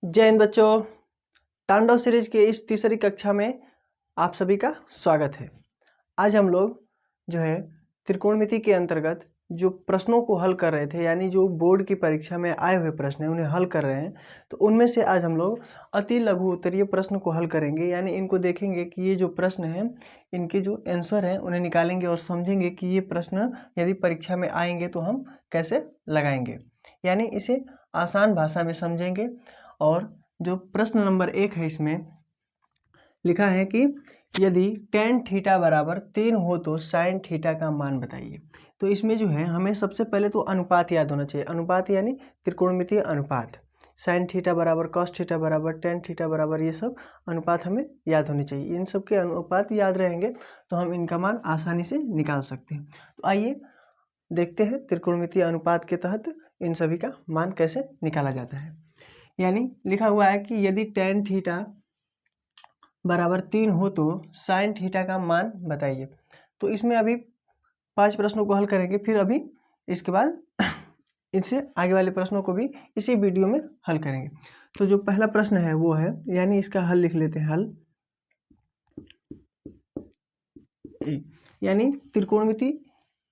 जय हिंद बच्चों। तांडव सीरीज के इस तीसरी कक्षा में आप सभी का स्वागत है। आज हम लोग जो है त्रिकोणमिति के अंतर्गत जो प्रश्नों को हल कर रहे थे, यानी जो बोर्ड की परीक्षा में आए हुए प्रश्न हैं उन्हें हल कर रहे हैं। तो उनमें से आज हम लोग अति लघु उत्तरीय प्रश्न को हल करेंगे, यानी इनको देखेंगे कि ये जो प्रश्न हैं इनके जो आंसर हैं उन्हें निकालेंगे और समझेंगे कि ये प्रश्न यदि परीक्षा में आएंगे तो हम कैसे लगाएंगे, यानी इसे आसान भाषा में समझेंगे। और जो प्रश्न नंबर 1 है इसमें लिखा है कि यदि tan थीटा बराबर 3 हो तो sin थीटा का मान बताइए। तो इसमें जो है हमें सबसे पहले तो अनुपात याद होना चाहिए। अनुपात यानी त्रिकोणमितीय अनुपात। sin थीटा बराबर cos थीटा बराबर tan थीटा बराबर ये सब अनुपात हमें याद होने चाहिए। इन सब के अनुपात याद रहेंगे तो हम इनका मान आसानी से निकाल सकते हैं। तो आइए देखते हैं त्रिकोणमितीय अनुपात के तहत इन सभी का मान कैसे निकाला जाता है। यानी लिखा हुआ है कि यदि tan थीटा बराबर 3 हो तो sin थीटा का मान बताइए। तो इसमें अभी 5 प्रश्नों को हल करेंगे, फिर अभी इसके बाद इससे आगे वाले प्रश्नों को भी इसी वीडियो में हल करेंगे। तो जो पहला प्रश्न है वो है, यानी इसका हल लिख लेते हैं। हल यानी त्रिकोणमिति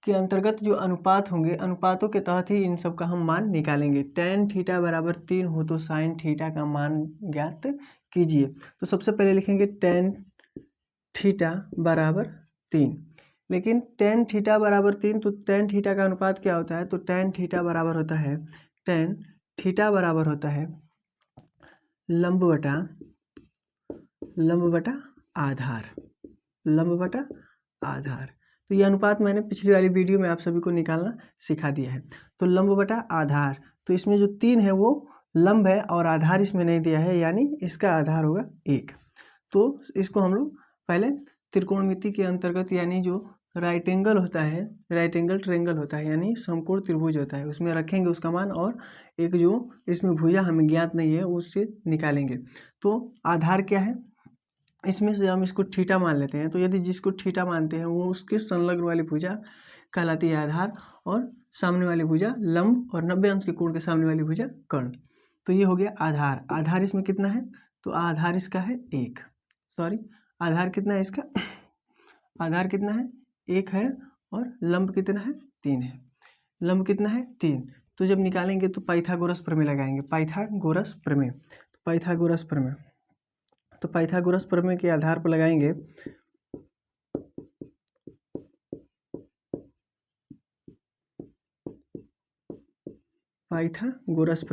के अंतर्गत जो अनुपात होंगे, अनुपातों के तहत ही इन सब का हम मान निकालेंगे। tan थीटा बराबर 3 हो तो sin थीटा का मान ज्ञात कीजिए। तो सबसे पहले लिखेंगे tan थीटा बराबर 3। लेकिन tan थीटा बराबर 3, तो tan थीटा का अनुपात क्या होता है? तो tan थीटा बराबर होता है लंब बटा आधार। तो ये अनुपात मैंने पिछली वाली वीडियो में आप सभी को निकालना सिखा दिया है। तो लंब बटा आधार, तो इसमें जो 3 है वो लंब है और आधार इसमें नहीं दिया है, यानी इसका आधार होगा 1। तो इसको हम लोग पहले त्रिकोणमिति के अंतर्गत, यानी जो राइट एंगल ट्रायंगल होता है, यानी समकोण त्रिभुज होता है, उसमें रखेंगे उसका मान, और एक जो इसमें भुजा हमें ज्ञात नहीं है उससे निकालेंगे। तो आधार क्या है, इसमें से हम इसको थीटा मान लेते हैं। तो यदि जिसको थीटा मानते हैं वो उसके संलग्न वाली भुजा कहलाती है आधार, और सामने वाली भुजा लंब, और 90 अंश के कोण के सामने वाली भुजा कर्ण। तो ये हो गया आधार। आधार इसमें कितना है? तो आधार इसका है 1। आधार कितना है इसका? आधार कितना है? 1 है। और लंब कितना है? 3 है। लंब कितना है? 3। तो जब निकालेंगे तो पाइथागोरस प्रमेय लगाएंगे। पाइथागोरस प्रमेय के आधार पर लगाएंगे। पाइथागोरस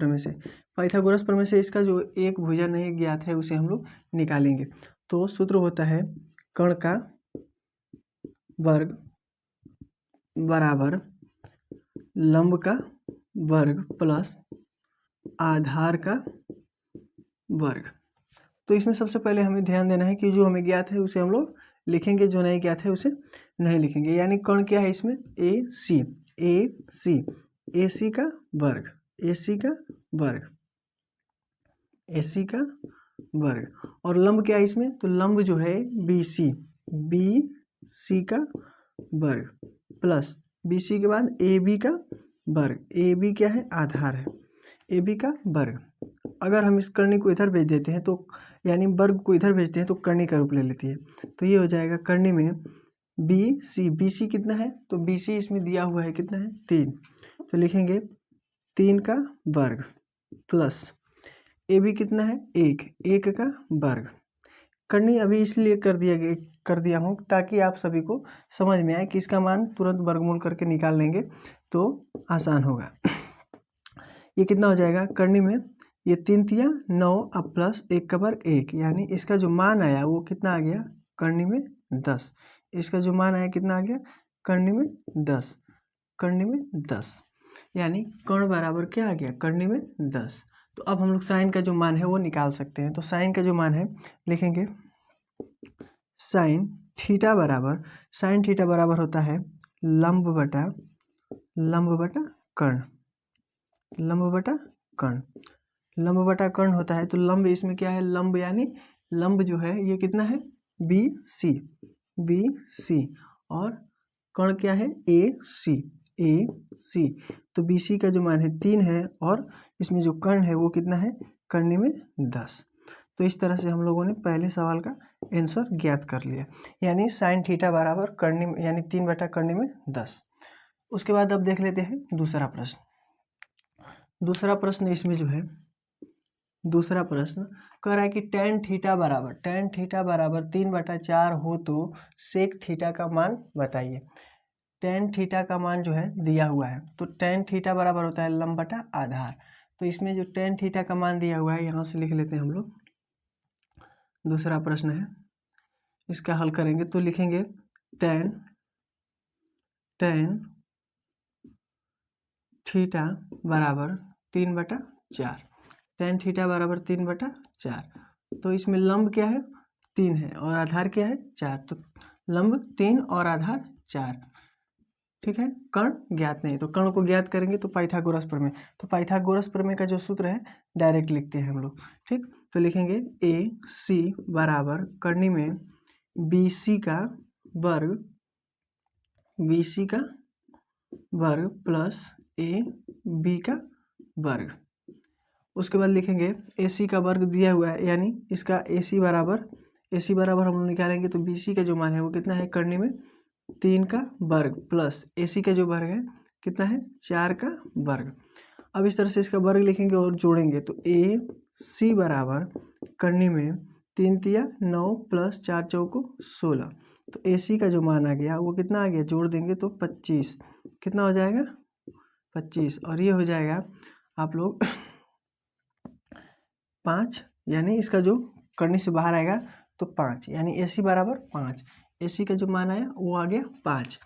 प्रमेय से इसका जो एक भुजा नहीं ज्ञात है उसे हम लोग निकालेंगे। तो सूत्र होता है कर्ण का वर्ग बराबर लंब का वर्ग प्लस आधार का वर्ग। तो इसमें सबसे पहले हमें ध्यान देना है कि जो हमें ज्ञात है उसे हम लोग लिखेंगे, जो नहीं ज्ञात है उसे नहीं लिखेंगे। यानी कर्ण क्या है इसमें? AC का वर्ग। और लंब क्या है इसमें? तो लंब जो है BC का वर्ग प्लस BC के बाद AB का वर्ग। AB क्या है? आधार है, AB का वर्ग। अगर हम इस कर्णी को इधर भेज देते हैं तो, यानी वर्ग को इधर भेजते हैं तो कर्णी का रूप ले लेती है। तो ये हो जाएगा कर्णी में BC कितना है? तो BC इसमें दिया हुआ है कितना है? 3। तो लिखेंगे 3 का वर्ग प्लस AB कितना है? 1 का वर्ग। कर्णी अभी इसलिए कर दिया हूँ ताकि आप सभी को समझ में आए कि इसका मान तुरंत वर्गमूल करके निकाल लेंगे तो आसान होगा। ये कितना हो जाएगा? कर्णी में ये 3 तिया 9 अब प्लस 1 का वर्ग 1, यानी इसका जो मान आया वो कितना आ गया? कर्णी में 10। इसका जो मान आया कितना आ गया? कर्णी में 10। यानी कर्ण बराबर क्या आ गया? कर्णी में 10। तो अब हम लोग साइन का जो मान है वो निकाल सकते हैं। तो साइन का जो मान है लिखेंगे साइन थीटा बराबर होता है लंब बटा कर्ण। लंब बटा कर्ण होता है। तो लंब इसमें क्या है? लंब यानी लंब जो है ये कितना है? BC। और कर्ण क्या है? AC। ए सी। तो बी सी का जो मान है 3 है और इसमें जो कर्ण है वो कितना है, कर्णी में 10। तो इस तरह से हम लोगों ने पहले सवाल का आंसर ज्ञात कर लिया, यानी साइन थीटा बराबर कर्णी में यानी 3/कर्णी में 10। उसके बाद अब देख लेते हैं दूसरा प्रश्न। दूसरा प्रश्न इसमें जो है, दूसरा प्रश्न कह रहा है कि tan थीटा बराबर 3/4 हो तो सेक थीटा का मान बताइए। tan थीटा का मान जो है दिया हुआ है, तो tan थीटा बराबर होता है लंब बटा आधार। तो इसमें जो tan थीटा का मान दिया हुआ है यहाँ से लिख लेते हैं हम लोग। दूसरा प्रश्न है, इसका हल करेंगे तो लिखेंगे tan थीटा बराबर 3/4। tan थीटा बराबर 3/4। तो इसमें लंब क्या है, 3 है और आधार क्या है, 4। तो लंब 3 और आधार 4। ठीक है, कर्ण ज्ञात नहीं, तो कर्ण को ज्ञात करेंगे तो पाइथागोरस प्रमेय। तो पाइथागोरस प्रमेय का जो सूत्र है डायरेक्ट लिखते हैं हम लोग। ठीक, तो लिखेंगे ए सी बराबर कर्णी में बी सी का वर्ग प्लस ए बी का वर्ग। उसके बाद लिखेंगे ए सी का वर्ग दिया हुआ है, यानी इसका ए सी बराबर हम लोग निकालेंगे तो बी सी का जो मान है वो कितना है, कर्णी में 3 का वर्ग प्लस ए सी का जो वर्ग है कितना है, 4 का वर्ग। अब इस तरह से इसका वर्ग लिखेंगे और जोड़ेंगे तो ए सी बराबर कर्णी में 3 तिया 9 प्लस 4 चौको 16। तो ए सी का जो मान आ गया वो कितना आ गया, जोड़ देंगे तो 25। कितना हो जाएगा, 25। और ये हो जाएगा आप लोग 5, यानी इसका जो कर्णी से बाहर आएगा तो 5, यानी ए सी बराबर 5। ए सी का जो मान आया वो आ गया 5।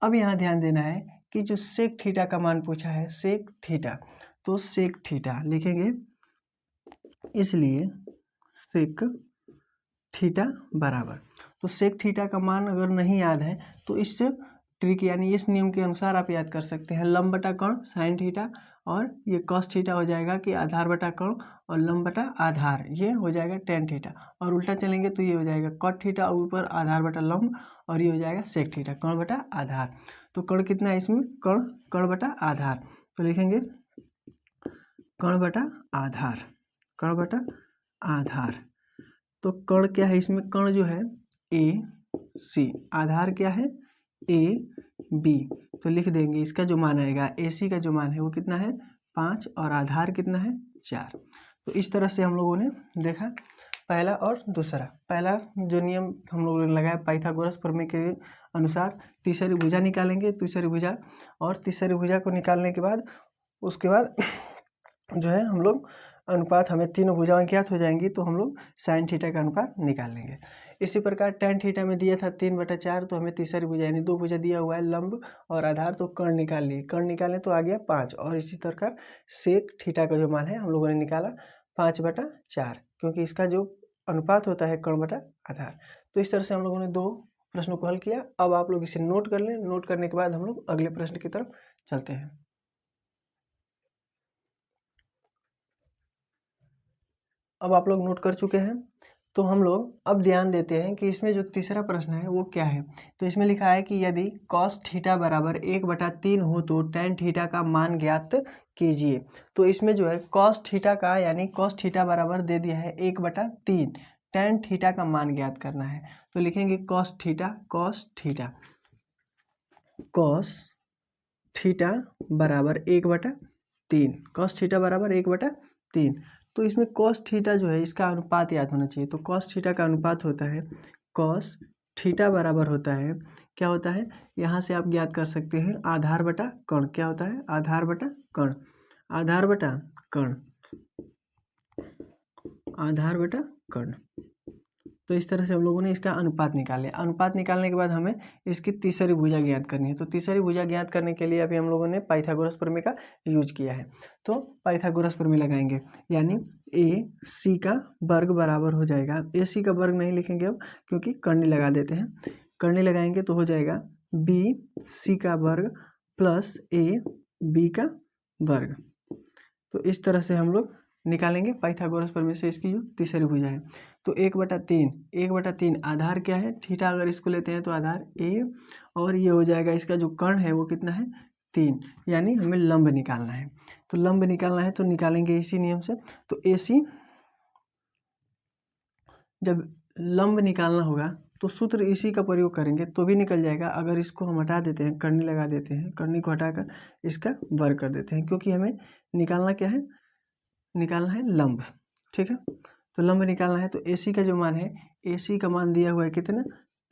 अब यहाँ ध्यान देना है कि जो सेक थीटा का मान पूछा है, सेक थीटा, तो सेक थीटा लिखेंगे, इसलिए सेक थीटा बराबर, तो सेक थीटा का मान अगर नहीं याद है तो इस ट्रिक यानी इस नियम के अनुसार आप याद कर सकते हैं। लंब बटा कर्ण साइन थीटा, और ये कॉस थीटा हो जाएगा कि आधार बटा कर्ण, और लंब बटा आधार ये हो जाएगा टेन थीटा, और उल्टा चलेंगे तो ये हो जाएगा कॉट थीटा और ऊपर आधार बटा लंब, और ये हो जाएगा सेक थीटा कर्ण बटा आधार। तो कर्ण कितना है इसमें, कर्ण बटा आधार, तो लिखेंगे कर्ण बटा आधार, कर्ण बटा आधार। तो कर्ण क्या है इसमें, कर्ण जो है ए सी, आधार क्या है ए बी। तो लिख देंगे इसका जो मान आएगा, ए सी का जो मान है वो कितना है 5 और आधार कितना है 4। तो इस तरह से हम लोगों ने देखा पहला और दूसरा। पहला जो नियम हम लोगों ने लगाया पाइथागोरस प्रमेय के अनुसार, तीसरी भुजा निकालेंगे, तीसरी भुजा, और तीसरी भुजा को निकालने के बाद उसके बाद जो है हम लोग अनुपात, हमें तीनों भुजाएं ज्ञात हो जाएंगी तो हम लोग साइन थीटा का अनुपात निकाल लेंगे। इसी प्रकार tan थीटा में दिया था 3/4, तो हमें तीसरी भुजा यानी 2 भुजा दिया हुआ है लंब और आधार, तो कर्ण निकाल लिए, कर्ण निकालें तो आ गया 5। और इसी प्रकार सेक थीटा का जो मान है हम लोगों ने निकाला 5/4, क्योंकि इसका जो अनुपात होता है कर्ण बटा आधार। तो इस तरह से हम लोगों ने 2 प्रश्नों को हल किया। अब आप लोग इसे नोट कर लें, नोट करने के बाद हम लोग अगले प्रश्न की तरफ चलते हैं। अब आप लोग नोट कर चुके हैं, तो हम लोग अब ध्यान देते हैं कि इसमें जो तीसरा प्रश्न है वो क्या है। तो इसमें लिखा है कि यदि कॉस थीटा बराबर 1/3 हो तो tan थीटा का मान ज्ञात कीजिए। तो इसमें जो है कॉस थीटा का, यानी कॉस थीटा बराबर दे दिया है 1/3, tan थीटा का मान ज्ञात करना है। तो लिखेंगे कॉस थीटा बराबर 1/3, कॉस थीटा बराबर 1/3। तो इसमें कॉस थीटा जो है इसका अनुपात याद होना चाहिए। तो कॉस थीटा का अनुपात होता है, कॉस थीटा बराबर होता है, क्या होता है, यहाँ से आप ज्ञात कर सकते हैं आधार बटा कर्ण। क्या होता है, आधार बटा कर्ण, आधार बटा कर्ण, आधार बटा कर्ण। तो इस तरह से हम लोगों ने इसका अनुपात निकाले। अनुपात निकालने के बाद हमें इसकी तीसरी भुजा ज्ञात करनी है। तो तीसरी भुजा ज्ञात करने के लिए अभी हम लोगों ने पाइथागोरस प्रमेय का यूज किया है। तो पाइथागोरस प्रमेय लगाएंगे, यानी ए सी का वर्ग बराबर हो जाएगा, ए सी का वर्ग नहीं लिखेंगे अब क्योंकि कर्णी लगा देते हैं, कर्णी लगाएंगे तो हो जाएगा बी सी का वर्ग प्लस ए बी का वर्ग। तो इस तरह से हम लोग निकालेंगे पाइथागोरस प्रमेय से इसकी जो तीसरी भुजा है। तो 1/3 आधार क्या है, थीटा, अगर इसको लेते हैं तो आधार ए, और ये हो जाएगा इसका जो कर्ण है वो कितना है 3, यानी हमें लंब निकालना है। तो लंब निकालना है तो निकालेंगे इसी नियम से। तो AC जब लंब निकालना होगा तो सूत्र इसी का प्रयोग करेंगे तो भी निकल जाएगा। अगर इसको हम हटा देते हैं, करनी लगा देते हैं, करनी को हटाकर इसका वर्ग कर देते हैं, क्योंकि हमें निकालना क्या है, निकालना है लंब। ठीक है, तो लंब निकालना है तो AC का जो मान है, AC का मान दिया हुआ है कितना,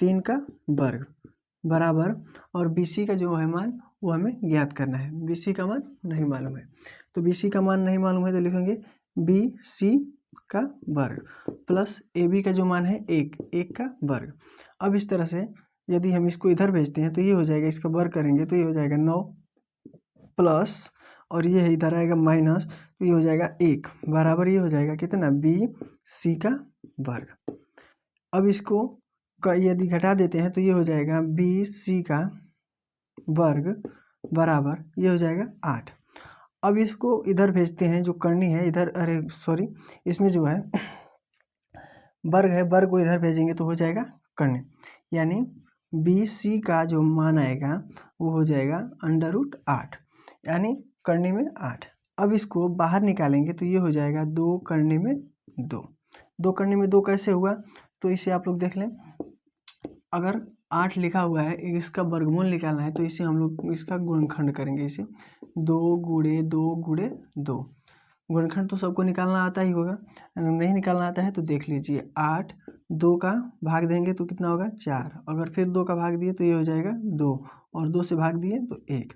3 का वर्ग बराबर, और BC का जो है मान वो हमें ज्ञात करना है। BC का मान नहीं मालूम है, तो BC का मान नहीं मालूम है तो लिखेंगे BC का वर्ग प्लस AB का जो मान है 1 का वर्ग। अब इस तरह से यदि हम इसको इधर भेजते हैं तो ये हो जाएगा, इसका वर्ग करेंगे तो ये हो जाएगा 9 प्लस, और ये इधर आएगा माइनस, तो ये हो जाएगा 1 बराबर, ये हो जाएगा कितना, BC का वर्ग। अब इसको यदि घटा देते हैं तो ये हो जाएगा BC का वर्ग बराबर, ये हो जाएगा 8। अब इसको इधर भेजते हैं, जो करनी है इधर, अरे सॉरी, इसमें जो है वर्ग है, वर्ग को इधर भेजेंगे तो हो जाएगा करनी, यानी BC का जो मान आएगा वो हो जाएगा √8, यानी करनी में 8। अब इसको बाहर निकालेंगे तो ये हो जाएगा 2 करनी में 2। 2 करनी में 2 कैसे हुआ, तो इसे आप लोग देख लें। अगर 8 लिखा हुआ है, इसका वर्गमूल निकालना है तो इसे हम लोग इसका गुणनखंड करेंगे। इसे 2 गुणे 2 गुणे 2, गुणनखंड तो सबको निकालना आता ही होगा, नहीं निकालना आता है तो देख लीजिए। 8 2 का भाग देंगे तो कितना होगा, 4, अगर फिर 2 का भाग दिए तो ये हो जाएगा 2, और 2 से भाग दिए तो 1,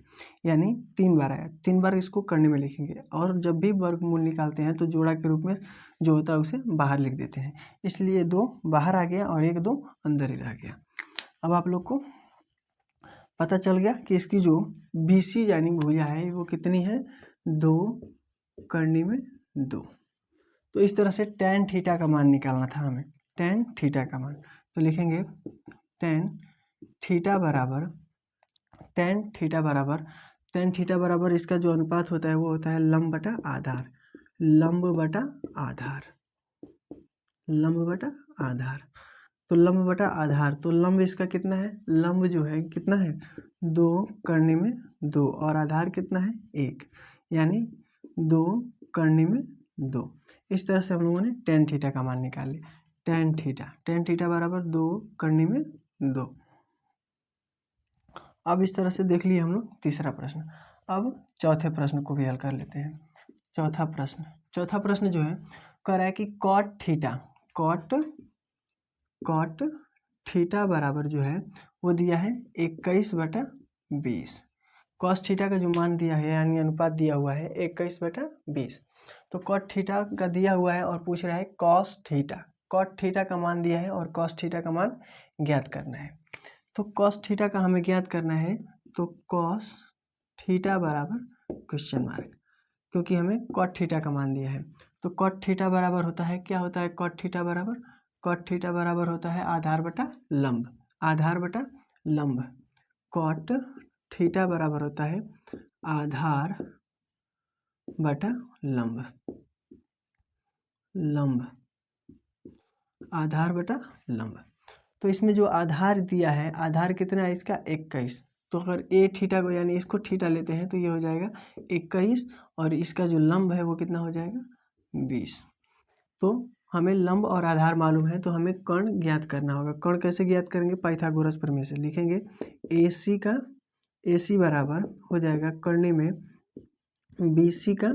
यानी 3 बार आया। 3 बार इसको करने में लिखेंगे, और जब भी वर्गमूल निकालते हैं तो जोड़ा के रूप में जो होता है उसे बाहर लिख देते हैं, इसलिए 2 बाहर आ गया और 1 2 अंदर ही रह गया। अब आप लोग को पता चल गया कि इसकी जो BC यानी भुजा है वो कितनी है, 2 करनी में 2। तो इस तरह से tan थीटा का मान निकालना था हमें, tan थीटा का मान। तो लिखेंगे tan थीटा बराबर, tan थीटा बराबर, tan थीटा बराबर इसका जो अनुपात होता है वो होता है लंब बटा आधार, लंब बटा आधार, लंब बटा आधार। तो लंब बटा आधार, तो लंब इसका कितना है, लंब जो है कितना है, 2 करने में 2, और आधार कितना है 1, यानी 2 करने में 2। इस तरह से हम लोगों ने tan थीटा का मान निकाल लिया। tan थीटा बराबर 2 करने में 2। अब इस तरह से देख लिए हम लोग तीसरा प्रश्न। अब चौथे प्रश्न को भी हल कर लेते हैं। चौथा प्रश्न जो है कह रहा है कि कॉट थीटा बराबर जो है वो दिया है 21/20। कॉस थीटा का जो मान दिया है यानी अनुपात दिया हुआ है 21/20। तो कॉट थीटा का दिया हुआ है और पूछ रहा है कॉस थीटा, कॉट थीटा का मान दिया है और कॉस थीटा का मान ज्ञात करना है। तो कॉस थीटा का हमें ज्ञात करना है, तो कॉस थीटा बराबर क्वेश्चन मार्क, क्योंकि हमें कॉट थीटा का मान दिया है। तो कॉट थीटा बराबर होता है, क्या होता है कॉट थीटा बराबर, कॉट थीटा बराबर होता है आधार बटा लंब, आधार बटा लंब। कॉट थीटा बराबर होता है आधार बटा लंब, लंब, आधार बटा लंब। तो इसमें जो आधार दिया है, आधार कितना है इसका 21। तो अगर ए थीटा को यानी इसको थीटा लेते हैं तो ये हो जाएगा 21, और इसका जो लंब है वो कितना हो जाएगा 20। तो हमें लंब और आधार मालूम है, तो हमें कर्ण ज्ञात करना होगा। कर्ण कैसे ज्ञात करेंगे, पाइथागोरस प्रमेय से लिखेंगे। AC बराबर हो जाएगा करने में BC का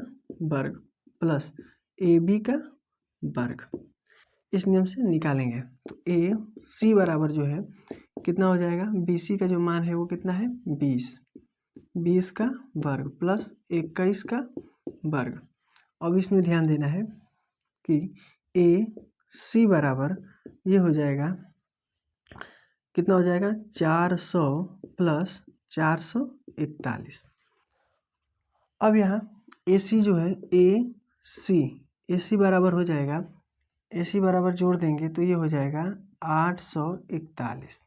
वर्ग प्लस AB का वर्ग, इस नियम से निकालेंगे। तो AC बराबर जो है कितना हो जाएगा, BC का जो मान है वो कितना है 20 का वर्ग प्लस 21 का वर्ग। अब इसमें ध्यान देना है कि AC बराबर ये हो जाएगा, कितना हो जाएगा 400 प्लस 441। अब यहाँ AC जो है AC बराबर हो जाएगा, AC बराबर जोड़ देंगे तो ये हो जाएगा 841,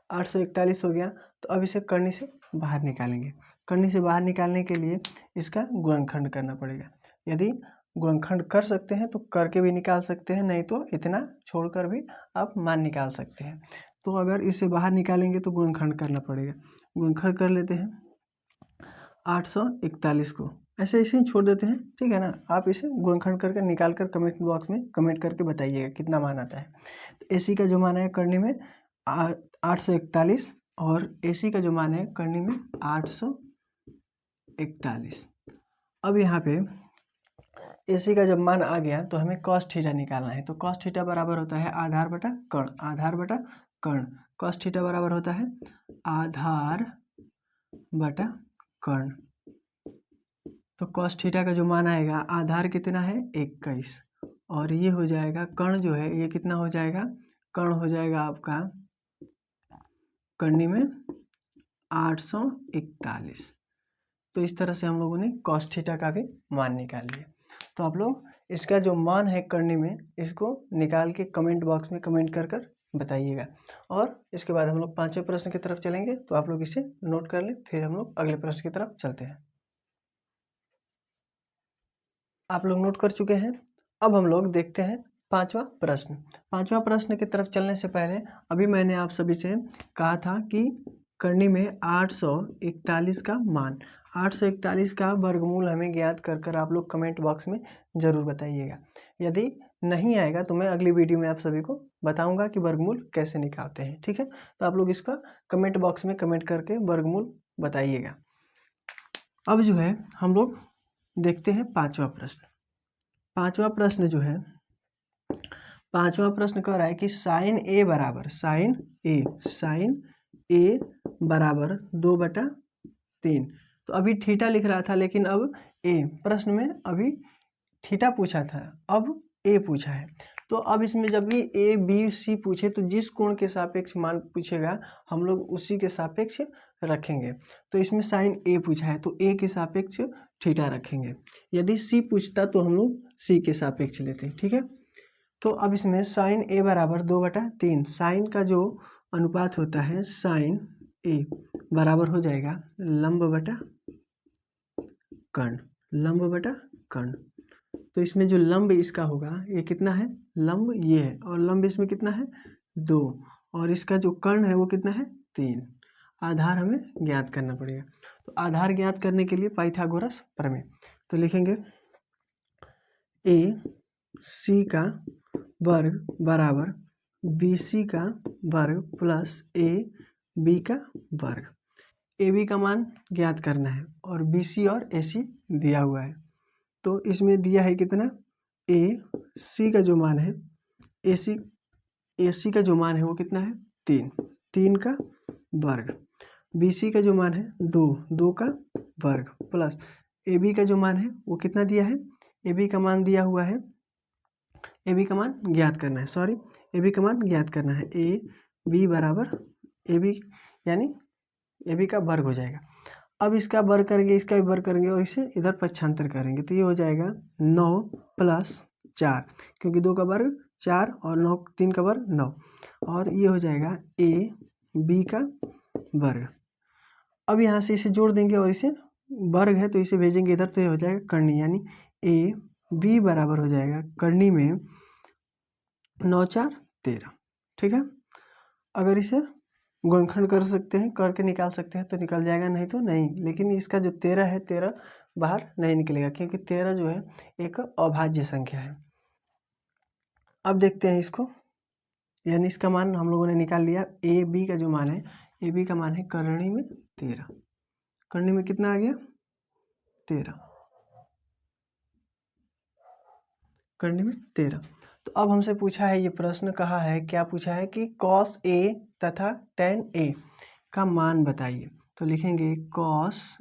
841 हो गया। तो अब इसे करनी से बाहर निकालेंगे। करनी से बाहर निकालने के लिए इसका गुणनखंड करना पड़ेगा। यदि गुणनखंड कर सकते हैं तो करके भी निकाल सकते हैं, नहीं तो इतना छोड़कर भी आप मान निकाल सकते हैं। तो अगर इसे बाहर निकालेंगे तो गुणनखंड करना पड़ेगा। गुणनखंड कर लेते हैं 841 को, ऐसे ही छोड़ देते हैं, ठीक है ना। आप इसे गुणनखंड करके निकाल कर कमेंट बॉक्स में कमेंट करके बताइएगा कितना मान आता है। तो AC का जो मान है करनी में 841 और AC का जो मान है करनी में 841। अब यहाँ पे AC का जब मान आ गया तो हमें cos थीटा निकालना है। तो cos थीटा बराबर होता है आधार बटा कर्ण, आधार बटा कर्ण। cos थीटा बराबर होता है आधार बटा कर्ण। तो cos थीटा का जो मान आएगा, आधार कितना है 21 और ये हो जाएगा कर्ण जो है ये कितना हो जाएगा, कर्ण हो जाएगा आपका करनी में 841। तो इस तरह से हम लोगों ने cos थीटा का भी मान निकाल लिया। तो आप लोग इसका जो मान है करनी में इसको निकाल के कमेंट बॉक्स में कमेंट कर कर बताइएगा। और इसके बाद हम लोग 5वें प्रश्न की तरफ चलेंगे, तो आप लोग इसे नोट कर लें, फिर हम लोग अगले प्रश्न की तरफ चलते हैं। आप लोग नोट कर चुके हैं। अब हम लोग देखते हैं 5वां प्रश्न। 5वां प्रश्न की तरफ चलने से पहले अभी मैंने आप सभी से कहा था कि करनी में 841 का मान, 841 का वर्गमूल हमें ज्ञात कर कर आप लोग कमेंट बॉक्स में ज़रूर बताइएगा। यदि नहीं आएगा तो मैं अगली वीडियो में आप सभी को बताऊंगा कि वर्गमूल कैसे निकालते हैं, ठीक है। तो आप लोग इसका कमेंट बॉक्स में कमेंट करके वर्गमूल बताइएगा। अब जो है हम लोग देखते हैं 5वां प्रश्न। 5वां प्रश्न जो है, 5वां प्रश्न कह रहा है कि साइन ए बराबर 2/3। तो अभी थीटा लिख रहा था लेकिन अब ए, प्रश्न में अभी थीटा पूछा था, अब ए पूछा है। तो अब इसमें जब भी ए बी सी पूछे तो जिस कोण के सापेक्ष मान पूछेगा हम लोग उसी के सापेक्ष रखेंगे। तो इसमें साइन ए पूछा है तो ए के सापेक्ष थीटा रखेंगे। यदि सी पूछता तो हम लोग सी के सापेक्ष लेते, ठीक है। तो अब इसमें साइन ए बराबर 2/3, साइन का जो अनुपात होता है साइन ए बराबर हो जाएगा लंब बटा कर्ण, लंब बटा कर्ण। तो इसमें जो लंब इसका होगा ये कितना है, लंब ये है और लंब इसमें कितना है 2 और इसका जो कर्ण है वो कितना है 3। आधार हमें ज्ञात करना पड़ेगा। तो आधार ज्ञात करने के लिए पाइथागोरस प्रमेय, तो लिखेंगे ए सी का वर्ग बराबर बी सी का वर्ग प्लस ए बी का वर्ग। ए बी का मान ज्ञात करना है और बी सी और ए सी दिया हुआ है। तो इसमें दिया है कितना, ए सी का जो मान है ए सी का जो मान है वो कितना है 3 का वर्ग, बी सी का जो मान है 2 का वर्ग प्लस ए बी का जो मान है वो कितना दिया है, ए बी का मान दिया हुआ है, ए बी का मान ज्ञात करना है, ए बी का मान ज्ञात करना है। ए बी बराबर ए बी यानी ए बी का वर्ग हो जाएगा। अब इसका वर्ग करेंगे, इसका भी वर्ग करेंगे और इसे इधर पक्षांतर करेंगे तो ये हो जाएगा 9 + 4, क्योंकि 2 का वर्ग 4 और 9 3 का वर्ग 9 और ये हो जाएगा ए बी का वर्ग। अब यहाँ से इसे जोड़ देंगे और इसे वर्ग है तो इसे भेजेंगे इधर तो ये हो जाएगा करनी, यानी ए बी बराबर हो जाएगा करनी में 9 4 13, ठीक है। अगर इसे गुणनखंड कर सकते हैं, करके निकाल सकते हैं तो निकल जाएगा, नहीं तो नहीं। लेकिन इसका जो 13 है 13 बाहर नहीं निकलेगा क्योंकि 13 जो है एक अभाज्य संख्या है। अब देखते हैं इसको, यानी इसका मान हम लोगों ने निकाल लिया। ए बी का जो मान है, ए बी का मान है करनी में 13, करनी में कितना आ गया 13, करनी में 13। तो अब हमसे पूछा है, ये प्रश्न कहा है, क्या पूछा है कि cos A तथा tan A का मान बताइए। तो लिखेंगे cos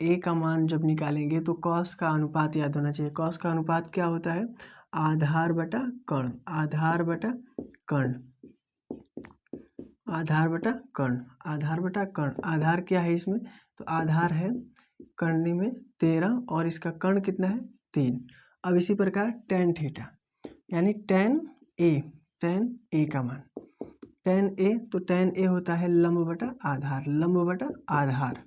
A का मान जब निकालेंगे तो cos का अनुपात याद होना चाहिए। cos का अनुपात क्या होता है, आधार बटा कर्ण, आधार बटा कर्ण, आधार बटा कर्ण, आधार बटा कर्ण। आधार क्या है इसमें, तो आधार है करनी में 13 और इसका कर्ण कितना है 3। अब इसी प्रकार tan थीटा यानी tan A का मान, tan A, तो tan A होता है लंब बटा आधार, लंब बटा आधार,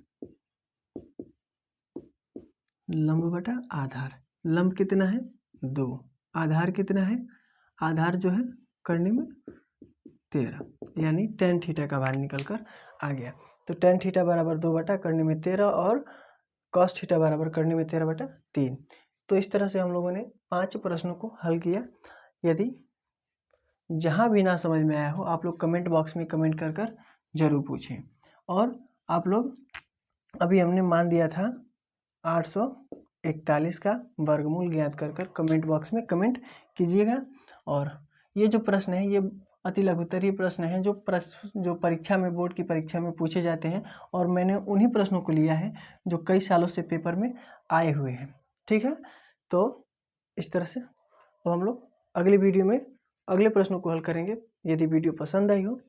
लंब बटा आधार। लंब कितना है 2, आधार कितना है, आधार जो है करनी में 13, यानी tan थीटा का मान निकल कर आ गया। तो tan थीटा बराबर 2 बटा करने में 13 और cos थीटा बराबर करने में 13 बटा 3। तो इस तरह से हम लोगों ने 5 प्रश्नों को हल किया। यदि जहाँ भी ना समझ में आया हो आप लोग कमेंट बॉक्स में कमेंट कर जरूर पूछें। और आप लोग अभी हमने मान दिया था 841 का वर्गमूल ज्ञात कर कमेंट बॉक्स में कमेंट कीजिएगा। और ये जो प्रश्न है ये अति लघुत्तरीय प्रश्न है जो परीक्षा में, बोर्ड की परीक्षा में पूछे जाते हैं, और मैंने उन्हीं प्रश्नों को लिया है जो कई सालों से पेपर में आए हुए हैं। ठीक है, तो इस तरह से अब हम लोग अगली वीडियो में अगले प्रश्नों को हल करेंगे। यदि वीडियो पसंद आई हो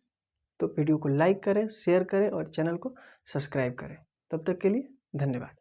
तो वीडियो को लाइक करें, शेयर करें और चैनल को सब्सक्राइब करें। तब तक के लिए धन्यवाद।